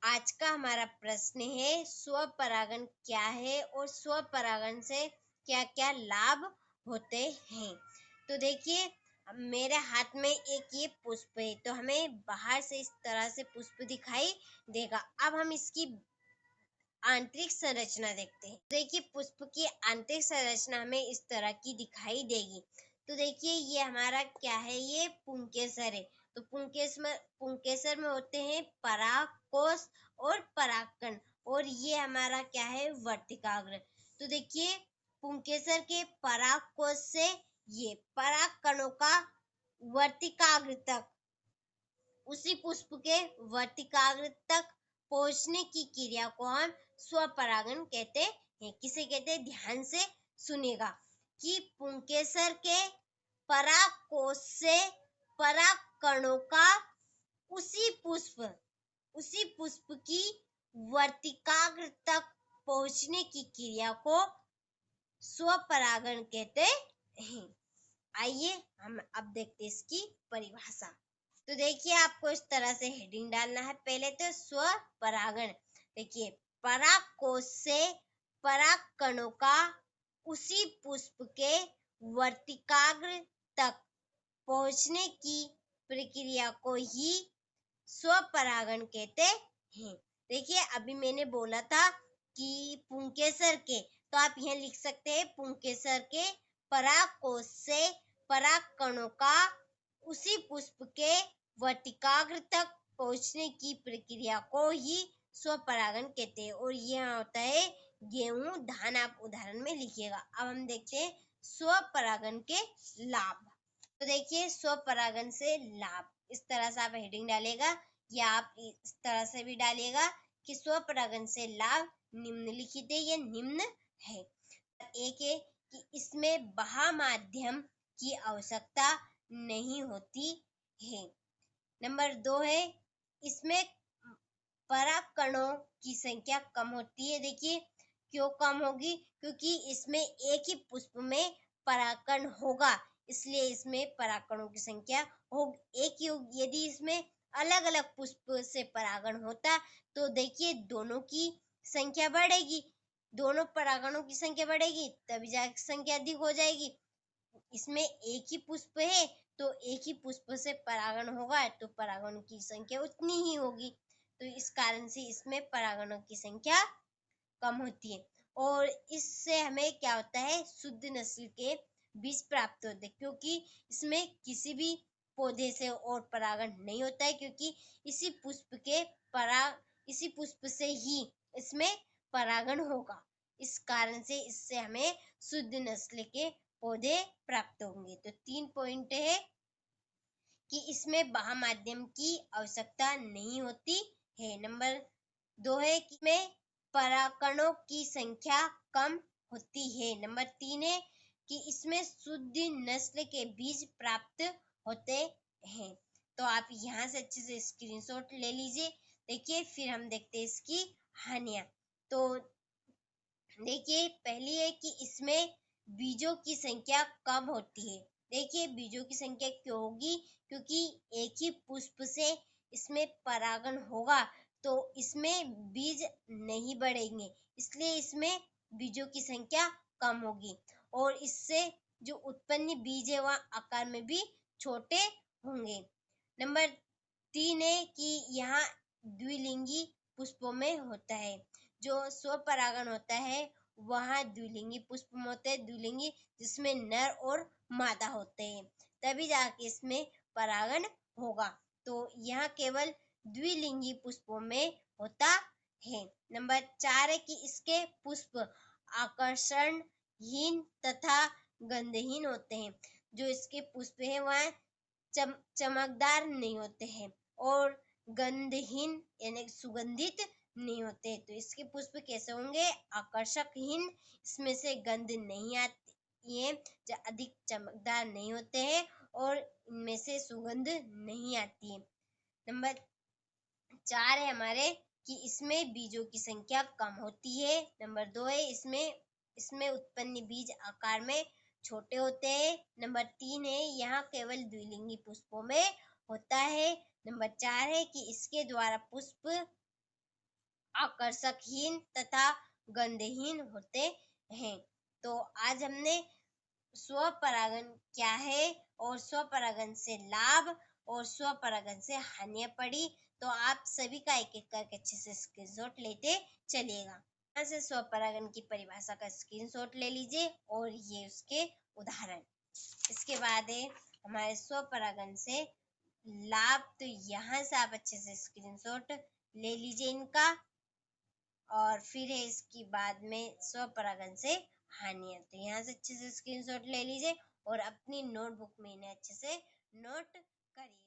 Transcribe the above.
आज का हमारा प्रश्न है स्वपरागण क्या है और स्वपरागण से क्या क्या लाभ होते हैं। तो देखिए मेरे हाथ में एक ये पुष्प है, तो हमें बाहर से इस तरह से पुष्प दिखाई देगा। अब हम इसकी आंतरिक संरचना देखते हैं। देखिए पुष्प की आंतरिक संरचना हमें इस तरह की दिखाई देगी। तो देखिए ये हमारा क्या है, ये पुंकेसर है। तो पुंकेसर में होते हैं परागकोश और परागकण, और ये हमारा क्या है, वर्तिकाग्र। तो देखिए पुंकेसर के परागकोश से ये परागकणों का वर्तिकाग्र तक, उसी पुष्प के वर्तिकाग्र तक पहुंचने की क्रिया को हम स्वपरागण कहते हैं। किसे कहते हैं, ध्यान से सुनेगा कि पुंकेसर के परागकोश से परागकणों का उसी पुष्प की वर्तिकाग्र तक पहुंचने की क्रिया को स्वपरागण कहते हैं। आइए हम अब देखते हैं इसकी परिभाषा। तो देखिए आपको इस तरह से हेडिंग डालना है। पहले तो स्वपरागण, देखिए परागकोश से परागकणों का उसी पुष्प के वर्तिकाग्र तक पहुंचने की प्रक्रिया को ही स्वपरागण कहते हैं। देखिए अभी मैंने बोला था कि पुंकेसर के, तो आप यह लिख सकते हैं पुंकेसर के परागकोश से परागकणों का उसी पुष्प के वर्तिकाग्र तक पहुंचने की प्रक्रिया को ही स्वपरागण कहते हैं। और यह होता है गेहूं धान, आप उदाहरण में लिखिएगा। अब हम देखते हैं स्वपरागण के लाभ। तो देखिए स्वपरागण से लाभ, इस तरह से आप हेडिंग डालेगा या आप इस तरह से भी डालिएगा कि स्वपरागण से लाभ निम्नलिखित है। ये निम्न है। एक है कि इसमें बाह्य माध्यम की आवश्यकता नहीं होती है। नंबर 2 है इसमें परागकणों की संख्या कम होती है। देखिए क्यों कम होगी, क्योंकि इसमें एक ही पुष्प में परागकण होगा, इसलिए इसमें परागकणों की संख्या एक ही होगी। यदि इसमें अलग अलग पुष्प से परागण होता तो देखिए दोनों की संख्या बढ़ेगी, दोनों परागणों की संख्या बढ़ेगी, तभी जाकर संख्या अधिक हो जाएगी। इसमें एक ही पुष्प है तो एक ही पुष्प से परागण होगा, तो परागणों की संख्या उतनी ही होगी। तो इस कारण से इसमें परागणों की संख्या कम होती है। और इससे हमें क्या होता है, शुद्ध नस्ल के बीज प्राप्त होते हैं, क्योंकि इसमें किसी भी पौधे से और परागण नहीं होता है, क्योंकि इसी पुष्प से ही इसमें परागण होगा। इस कारण से इससे हमें शुद्ध नस्ल के पौधे प्राप्त होंगे। तो 3 पॉइंट है कि इसमें बाह्य माध्यम की आवश्यकता नहीं होती है। नंबर 2 है कि इसमें परागकणों की संख्या कम होती है। नंबर 3 है कि इसमें शुद्ध नस्ल के बीज प्राप्त होते हैं। तो आप यहाँ से अच्छे से स्क्रीनशॉट ले लीजिए। देखिए फिर हम देखते हैं इसकी हानियां। तो देखिए पहली है कि इसमें बीजों की संख्या कम होती है। देखिए बीजों की संख्या क्यों होगी, क्योंकि एक ही पुष्प से इसमें परागण होगा तो इसमें बीज नहीं बढ़ेंगे, इसलिए इसमें बीजों की संख्या कम होगी। और इससे जो उत्पन्न बीज है वह आकार में भी छोटे होंगे। नंबर 3 है कि यहाँ द्विलिंगी पुष्पों में होता है। जो स्वपरागण होता है वहाँ द्विलिंगी पुष्प में होते हैं, द्विलिंगी जिसमें नर और मादा होते हैं, तभी जाके इसमें परागण होगा। तो यहाँ केवल द्विलिंगी पुष्पों में होता है। नंबर 4 है कि इसके पुष्प आकर्षणहीन तथा गंधहीन होते हैं। जो इसके पुष्प है वह चमकदार नहीं होते हैं और गंधहीन यानी सुगंधित नहीं होते। तो इसके पुष्प कैसे होंगे, आकर्षकहीन, इसमें से गंध नहीं आती है, अधिक चमकदार नहीं होते हैं और इनमें से सुगंध नहीं आती है। नंबर 4 है हमारे कि इसमें बीजों की संख्या कम होती है। नंबर 2 है इसमें उत्पन्न बीज आकार में छोटे होते हैं। नंबर 3 है यहाँ केवल द्विलिंगी पुष्पों में होता है। नंबर 4 है कि इसके द्वारा पुष्प आकर्षकहीन तथा गंधहीन होते हैं। तो आज हमने स्वपरागन क्या है और स्वपरागन से लाभ और स्वपरागन से हानियां पड़ी। तो आप सभी का एक एक करके अच्छे से स्क्रीनशॉट लेते चलिएगा। यहाँ से स्वपरागन की परिभाषा का स्क्रीनशॉट ले लीजिए और ये उसके उदाहरण। इसके बाद है हमारे स्वपरागन से लाभ। तो यहाँ से आप अच्छे से स्क्रीनशॉट ले लीजिए इनका। और फिर है इसकी बाद में स्वपरागन से हानियां। तो यहाँ से अच्छे से स्क्रीनशॉट ले लीजिए और अपनी नोटबुक में इन्हें अच्छे से नोट करिए।